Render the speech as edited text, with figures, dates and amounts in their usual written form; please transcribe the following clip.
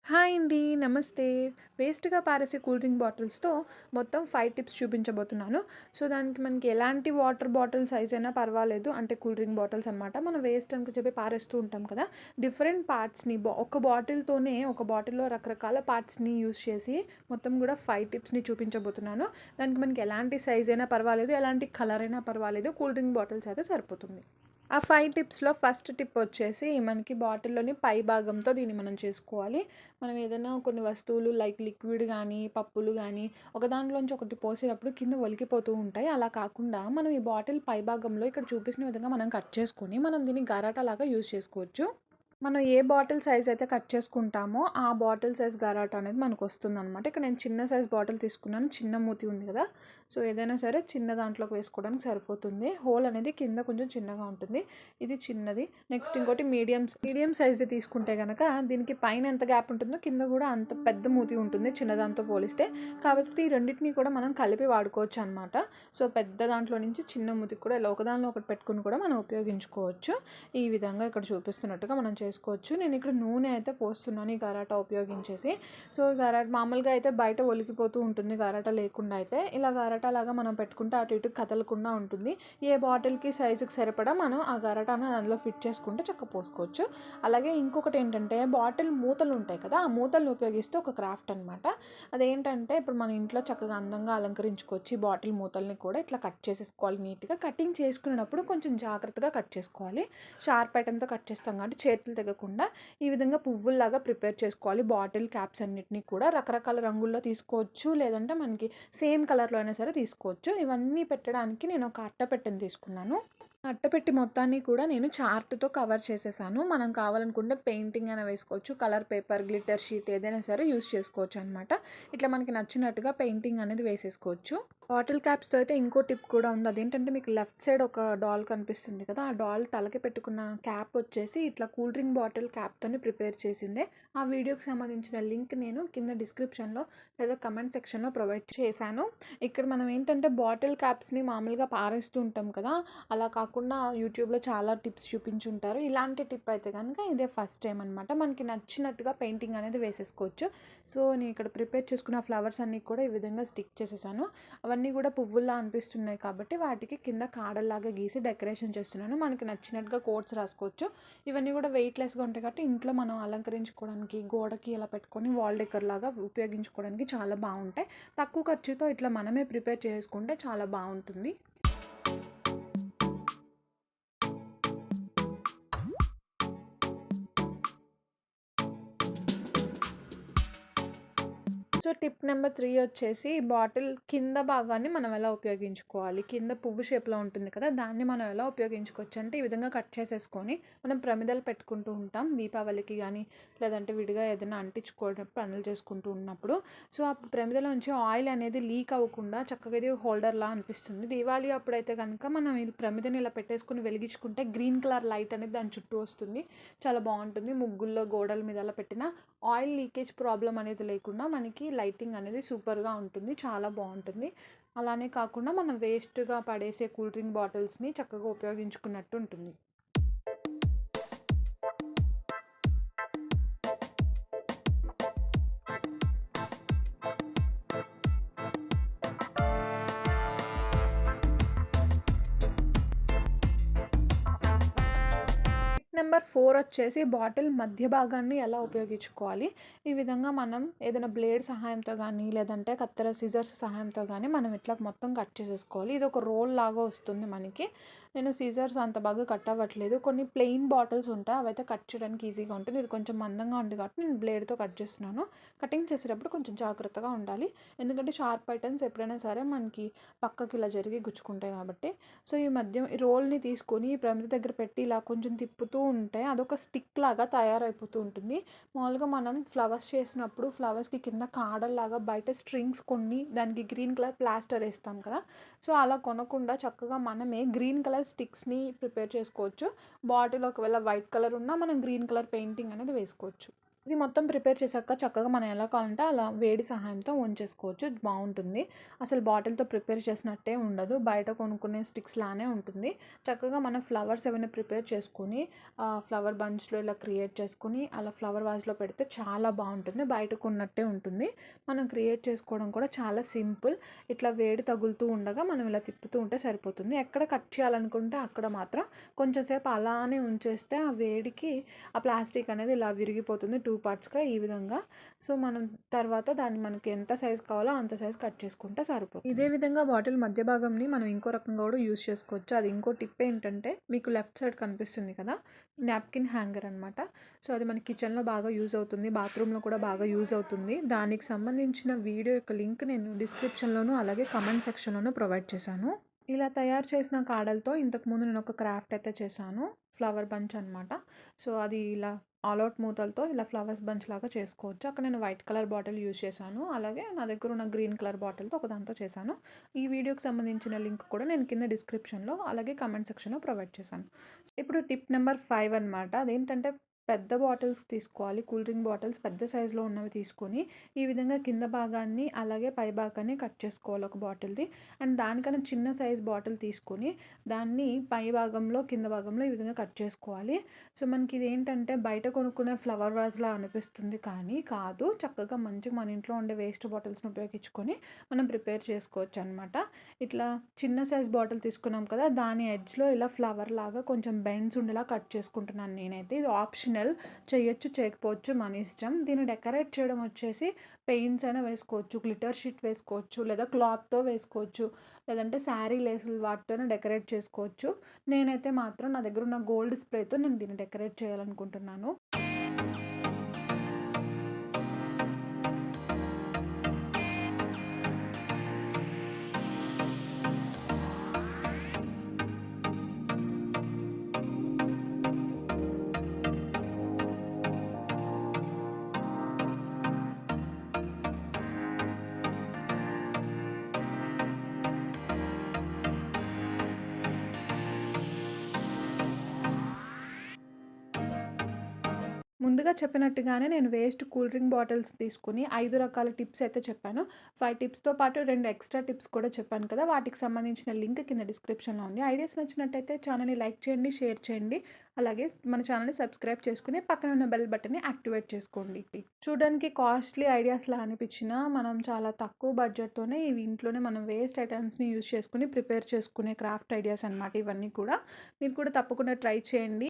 Hi అండి. నమస్తే. వేస్ట్‌గా పారేసే కూల్ డ్రింక్ బాటిల్స్‌తో మొత్తం 5 టిప్స్ చూపించబోతున్నాను. సో, దానికి మనకి ఎలాంటి వాటర్ బాటిల్ సైజ్ అయినా పర్వాలేదు. అంటే కూల్ డ్రింక్ బాటిల్స్ అనమాట. మనం వేస్ట్ అని చెప్పి పారేస్తూ ఉంటాం కదా! డిఫరెంట్ పార్ట్స్‌ని ఒక బాటిల్‌తోనే ఒక బాటిల్‌లో రకరకాల పార్ట్స్‌ని యూజ్ చేసి మొత్తం కూడా 5 టిప్స్‌ని చూపించబోతున్నాను. దానికి మనకి ఎలాంటి సైజ్ అయినా పర్వాలేదు. ఎలాంటి కలర్ అయినా పర్వాలేదు. కూల్ డ్రింక్ బాటిల్స్ అయితే సరిపోతుంది. ఆ 5 టిప్స్‌లో ఫస్ట్ టిప్ వచ్చేసి మనకి బాటిల్‌లోని పై భాగంతో దీన్ని మనం చేసుకోవాలి. మనం ఏదైనా కొన్ని వస్తువులు లైక్ లిక్విడ్ గానీ, పప్పులు గానీ ఒక దాంట్లోంచి ఒకటి పోసినప్పుడు కింద ఒలికిపోతూ ఉంటాయి. అలా కాకుండా మనం ఈ బాటిల్ పై భాగంలో ఇక్కడ చూపిస్తున్న విధంగా మనం కట్ చేసుకొని మనం దీన్ని గరాటాలాగా యూజ్ చేసుకోవచ్చు. మనం ఏ బాటిల్ సైజ్ అయితే కట్ చేసుకుంటామో, ఆ బాటిల్ సైజ్ గరాటా అనేది మనకొస్తుందనమాట. ఇక్కడ నేను చిన్న సైజ్ బాటిల్ తీసుకున్నాను. చిన్న మూతి ఉంది కదా! సో, ఏదైనా సరే చిన్న దాంట్లోకి వేసుకోవడానికి సరిపోతుంది. హోల్ అనేది కింద కొంచెం చిన్నగా ఉంటుంది. ఇది చిన్నది. నెక్స్ట్ ఇంకోటి మీడియం సైజ్‌ది తీసుకుంటే గనక దీనికి పైన ఎంత గ్యాప్ ఉంటుందో కింద కూడా అంత పెద్ద మూతి ఉంటుంది చిన్నదాంతో పోలిస్తే. కాబట్టి ఈ రెండిటిని కూడా మనం కలిపి వాడుకోవచ్చనమాట. సో, పెద్ద దాంట్లో నుంచి చిన్న మూతికి కూడా ఇలా ఒకదానిలో ఒకటి పెట్టుకొని కూడా మనం ఉపయోగించుకోవచ్చు. ఈ విధంగా ఇక్కడ చూపిస్తున్నట్టుగా మనం చేసుకోవచ్చు. నేను ఇక్కడ నూనె అయితే పోస్తున్నాను ఈ గరాటా ఉపయోగించేసి. సో, మామూలుగా అయితే బయట ఒలికిపోతూ ఉంటుంది గరాటా లేకుండా అయితే. ఇలా గరాటా లాగా మనం పెట్టుకుంటే అటు ఇటు కదలకుండా ఉంటుంది. ఏ బాటిల్‌కి సైజుకి సరిపడా మనం ఆ గరాటాను అందులో ఫిట్ చేసుకుంటే పోసుకోవచ్చు. అలాగే ఇంకొకటి ఏంటంటే బాటిల్ మూతలు ఉంటాయి కదా! ఆ మూతలను ఉపయోగిస్తే ఒక క్రాఫ్ట్ అనమాట. అదేంటంటే ఇప్పుడు మన ఇంట్లో చక్కగా అందంగా అలంకరించుకోవచ్చు. ఈ బాటిల్ మూతల్ని కూడా ఇట్లా కట్ చేసేసుకోవాలి నీట్‌గా. కటింగ్ చేసుకునేటప్పుడు కొంచెం జాగ్రత్తగా కట్ చేసుకోవాలి. షార్ప్ ఐటెమ్‌తో కట్ చేస్తాం కాబట్టి చేతులు తెగకుండా ఈ విధంగా పువ్వుల్లాగా ప్రిపేర్ చేసుకోవాలి. బాటిల్ క్యాప్స్ అన్నిటిని కూడా రకరకాల రంగుల్లో తీసుకోవచ్చు. లేదంటే మనకి సేమ్ కలర్‌లో అయినా సరే తీసుకోవచ్చు. ఇవన్నీ పెట్టడానికి నేను ఒక అట్టపెట్టెని తీసుకున్నాను. అట్టపెట్టి మొత్తాన్ని కూడా నేను చార్ట్‌తో కవర్ చేసేసాను. మనం కావాలనుకుంటే పెయింటింగ్ అయినా వేసుకోవచ్చు. కలర్ పేపర్, గ్లిట్టర్ షీట్ ఏదైనా సరే యూజ్ చేసుకోవచ్చనమాట. ఇట్లా మనకి నచ్చినట్టుగా పెయింటింగ్ అనేది వేసేసుకోవచ్చు. బాటిల్ క్యాప్స్‌తో అయితే ఇంకో టిప్ కూడా ఉంది. అదేంటంటే మీకు లెఫ్ట్ సైడ్ ఒక డాల్ కనిపిస్తుంది కదా! ఆ డాల్ తలకి పెట్టుకున్న క్యాప్ వచ్చేసి ఇట్లా కూల్ డ్రింక్ బాటిల్ క్యాప్‌తోని ప్రిపేర్ చేసిందే. ఆ వీడియోకి సంబంధించిన లింక్ నేను కింద డిస్క్రిప్షన్‌లో లేదా కమెంట్ సెక్షన్‌లో ప్రొవైడ్ చేశాను. ఇక్కడ మనం ఏంటంటే బాటిల్ క్యాప్స్‌ని మామూలుగా పారేస్తూ ఉంటాం కదా! అలా కాకుండా యూట్యూబ్‌లో చాలా టిప్స్ చూపించుంటారు. ఇలాంటి టిప్ అయితే కనుక ఇదే ఫస్ట్ టైం అనమాట. మనకి నచ్చినట్టుగా పెయింటింగ్ అనేది వేసేసుకోవచ్చు. సో, నేను ఇక్కడ ప్రిపేర్ చేసుకున్న ఫ్లవర్స్ అన్నీ కూడా ఈ విధంగా స్టిక్ చేసేసాను. అవన్నీ కూడా పువ్వుల్లా అనిపిస్తున్నాయి కాబట్టి వాటికి కింద కాడల్లాగా గీసి డెకరేషన్ చేస్తున్నాను. మనకి నచ్చినట్టుగా కోట్స్ రాసుకోవచ్చు. ఇవన్నీ కూడా వెయిట్‌లెస్‌గా ఉంటాయి కాబట్టి ఇంట్లో మనం అలంకరించుకోవడానికి, గోడకి ఇలా పెట్టుకొని వాల్ డెకర్ లాగా ఉపయోగించుకోవడానికి చాలా బావుంటాయి. తక్కువ ఖర్చుతో ఇట్లా మనమే ప్రిపేర్ చేసుకుంటే చాలా బావుంటుంది. సో, టిప్ నెంబర్ 3 వచ్చేసి బాటిల్ కింద భాగాన్ని మనం ఎలా ఉపయోగించుకోవాలి. కింద పువ్వు షేప్‌లో ఉంటుంది కదా! దాన్ని మనం ఎలా ఉపయోగించుకోవచ్చు అంటే, ఈ విధంగా కట్ చేసేసుకొని మనం ప్రమిదలు పెట్టుకుంటూ ఉంటాం. దీపావళికి గానీ, లేదంటే విడిగా ఏదైనా అంటించుకోవడం పనులు చేసుకుంటూ ఉన్నప్పుడు. సో, ఆ ప్రమిదలో నుంచి ఆయిల్ అనేది లీక్ అవ్వకుండా చక్కగా ఇది హోల్డర్‌లా అనిపిస్తుంది. దీవాళి అప్పుడైతే గనుక మనం ఈ ప్రమిదని ఇలా పెట్టేసుకొని వెలిగించుకుంటే గ్రీన్ కలర్ లైట్ అనేది దాని చుట్టూ వస్తుంది. చాలా బావుంటుంది. ముగ్గుల్లో, గోడల మీద అలా పెట్టిన ఆయిల్ లీకేజ్ ప్రాబ్లమ్ అనేది లేకుండా మనకి లైటింగ్ అనేది సూపర్‌గా ఉంటుంది. చాలా బావుంటుంది. అలానే కాకుండా మనం వేస్ట్‌గా పడేసే కూల్ డ్రింక్ బాటిల్స్‌ని చక్కగా ఉపయోగించుకున్నట్టు ఉంటుంది. నెంబర్ 4 వచ్చేసి బాటిల్ మధ్య భాగాన్ని ఎలా ఉపయోగించుకోవాలి. ఈ విధంగా మనం ఏదైనా బ్లేడ్ సహాయంతో గానీ, లేదంటే కత్తెర సిజర్స్ సహాయంతో గానీ మనం ఇట్లా మొత్తం కట్ చేసేసుకోవాలి. ఇది ఒక రోల్ లాగా వస్తుంది మనకి. నేను సిజర్స్ అంత బాగా కట్ అవ్వట్లేదు. కొన్ని ప్లెయిన్ బాటిల్స్ ఉంటాయి. అవైతే కట్ చేయడానికి ఈజీగా ఉంటుంది. ఇది కొంచెం మందంగా ఉంది కాబట్టి నేను బ్లేడ్‌తో కట్ చేస్తున్నాను. కటింగ్ చేసేటప్పుడు కొంచెం జాగ్రత్తగా ఉండాలి. ఎందుకంటే షార్ప్ ఐటెమ్స్ ఎప్పుడైనా సరే మనకి పక్కకి ఇలా జరిగి గుచ్చుకుంటాయి కాబట్టి. సో, ఈ రోల్‌ని తీసుకొని ఈ ప్రమిద దగ్గర పెట్టి ఇలా కొంచెం తిప్పుతూ ఉంటే అదొక స్టిక్ లాగా తయారైపోతూ ఉంటుంది. మామూలుగా మనం ఫ్లవర్స్ చేసినప్పుడు ఫ్లవర్స్‌కి కింద కాడల్లాగా బయట స్ట్రింగ్స్ కొన్ని దానికి గ్రీన్ కలర్ ప్లాస్టర్ ఏస్తాం కదా! సో, అలా కొనకుండా చక్కగా మనమే గ్రీన్ కలర్ స్టిక్స్‌ని ప్రిపేర్ చేసుకోవచ్చు. బాటిల్ ఒకవేళ వైట్ కలర్ ఉన్నా మనం గ్రీన్ కలర్ పెయింటింగ్ అనేది వేసుకోవచ్చు. ఇది మొత్తం ప్రిపేర్ చేశాక చక్కగా మనం ఎలా కావాలంటే అలా వేడి సహాయంతో ఉంచేసుకోవచ్చు. ఇది బాగుంటుంది. అసలు బాటిల్‌తో ప్రిపేర్ చేసినట్టే ఉండదు. బయట కొనుక్కునే స్టిక్స్ లానే ఉంటుంది. చక్కగా మనం ఫ్లవర్స్ ఏవైనా ప్రిపేర్ చేసుకొని ఫ్లవర్ బంచ్‌లో ఇలా క్రియేట్ చేసుకొని అలా ఫ్లవర్ వాజ్‌లో పెడితే చాలా బాగుంటుంది. బయట కొన్నట్టే ఉంటుంది. మనం క్రియేట్ చేసుకోవడం కూడా చాలా సింపుల్. ఇట్లా వేడి తగులుతూ ఉండగా మనం ఇలా తిప్పుతూ ఉంటే సరిపోతుంది. ఎక్కడ కట్ చేయాలనుకుంటే అక్కడ మాత్రం కొంచెం సేపు అలానే ఉంచేస్తే ఆ వేడికి ఆ ప్లాస్టిక్ అనేది ఇలా విరిగిపోతుంది 2 పార్ట్స్‌గా ఈ విధంగా. సో, మనం తర్వాత దాన్ని మనకి ఎంత సైజ్ కావాలో అంత సైజ్ కట్ చేసుకుంటే సరిపోతుంది. ఇదే విధంగా బాటిల్ మధ్య భాగంని మనం ఇంకో రకంగా కూడా యూజ్ చేసుకోవచ్చు. అది ఇంకో టిప్ ఏంటంటే మీకు లెఫ్ట్ సైడ్ కనిపిస్తుంది కదా! నాప్కిన్ హ్యాంగర్ అనమాట. సో, అది మన కిచెన్‌లో బాగా యూజ్ అవుతుంది. బాత్రూమ్‌లో కూడా బాగా యూజ్ అవుతుంది. దానికి సంబంధించిన వీడియో యొక్క లింక్ నేను డిస్క్రిప్షన్‌లోను అలాగే కామెంట్ సెక్షన్‌లోను ప్రొవైడ్ చేశాను. ఇలా తయారు చేసిన కాడలతో ఇంతకుముందు నేను ఒక క్రాఫ్ట్ అయితే చేశాను. ఫ్లవర్ బంచ్ అనమాట. సో, అది ఇలా ఆల్అవుట్ మూతలతో ఇలా ఫ్లవర్స్ బంచ్ లాగా చేసుకోవచ్చు. అక్కడ నేను వైట్ కలర్ బాటిల్ యూజ్ చేశాను. అలాగే నా దగ్గర ఉన్న గ్రీన్ కలర్ బాటిల్‌తో ఒక దాంతో చేశాను. ఈ వీడియోకి సంబంధించిన లింక్ కూడా నేను కింద డిస్క్రిప్షన్‌లో అలాగే కామెంట్ సెక్షన్‌లో ప్రొవైడ్ చేశాను. ఇప్పుడు టిప్ నెంబర్ 5 అనమాట. అదేంటంటే పెద్ద బాటిల్స్ తీసుకోవాలి. కూల్ డ్రింక్ బాటిల్స్ పెద్ద సైజులో ఉన్నవి తీసుకొని ఈ విధంగా కింద భాగాన్ని అలాగే పై భాగాన్ని కట్ చేసుకోవాలి ఒక బాటిల్‌ది. అండ్ దానికన్నా చిన్న సైజ్ బాటిల్ తీసుకొని దాన్ని పై భాగంలో కింద భాగంలో ఈ విధంగా కట్ చేసుకోవాలి. సో, మనకి ఇదేంటంటే బయట కొనుక్కునే ఫ్లవర్ వాజ్‌లా అనిపిస్తుంది కానీ కాదు. చక్కగా మంచిగా మన ఇంట్లో ఉండే వేస్ట్ బాటిల్స్‌ని ఉపయోగించుకొని మనం ప్రిపేర్ చేసుకోవచ్చనమాట. ఇట్లా చిన్న సైజ్ బాటిల్ తీసుకున్నాం కదా! దాని ఎడ్జ్‌లో ఇలా ఫ్లవర్ లాగా కొంచెం బెండ్స్ ఉండేలా కట్ చేసుకుంటున్నాను నేనైతే. ఇది ఆప్షనల్. చేయొచ్చు, చేయకపోవచ్చు మన ఇష్టం. దీన్ని డెకరేట్ చేయడం వచ్చేసి పెయింట్స్ అయినా వేసుకోవచ్చు, గ్లిటర్ షీట్ వేసుకోవచ్చు, లేదా క్లాత్‌తో వేసుకోవచ్చు, లేదంటే శారీ లేసులు వాటితోనే డెకరేట్ చేసుకోవచ్చు. నేనైతే మాత్రం నా దగ్గర ఉన్న గోల్డ్ స్ప్రేతో నేను దీన్ని డెకరేట్ చేయాలనుకుంటున్నాను. ముందుగా చెప్పినట్టుగానే నేను వేస్ట్ కూల్ డ్రింక్ బాటిల్స్ తీసుకొని 5 రకాల టిప్స్ అయితే చెప్పాను. 5 టిప్స్‌తో పాటు 2 ఎక్స్‌ట్రా టిప్స్ కూడా చెప్పాను కదా! వాటికి సంబంధించిన లింక్ కింద డిస్క్రిప్షన్‌లో ఉంది. ఐడియాస్ నచ్చినట్టయితే ఛానెల్‌ని లైక్ చేయండి, షేర్ చేయండి. అలాగే మన ఛానెల్‌ని సబ్స్క్రైబ్ చేసుకొని పక్కన ఉన్న బెల్ బటన్‌ని యాక్టివేట్ చేసుకోండి. చూడడానికి కాస్ట్‌లీ ఐడియాస్‌లా అనిపించినా మనం చాలా తక్కువ బడ్జెట్‌తోనే ఇవి ఇంట్లోనే మనం వేస్ట్ ఐటెమ్స్‌ని యూజ్ చేసుకొని ప్రిపేర్ చేసుకునే క్రాఫ్ట్ ఐడియాస్ అనమాట ఇవన్నీ కూడా. మీరు కూడా తప్పకుండా ట్రై చేయండి.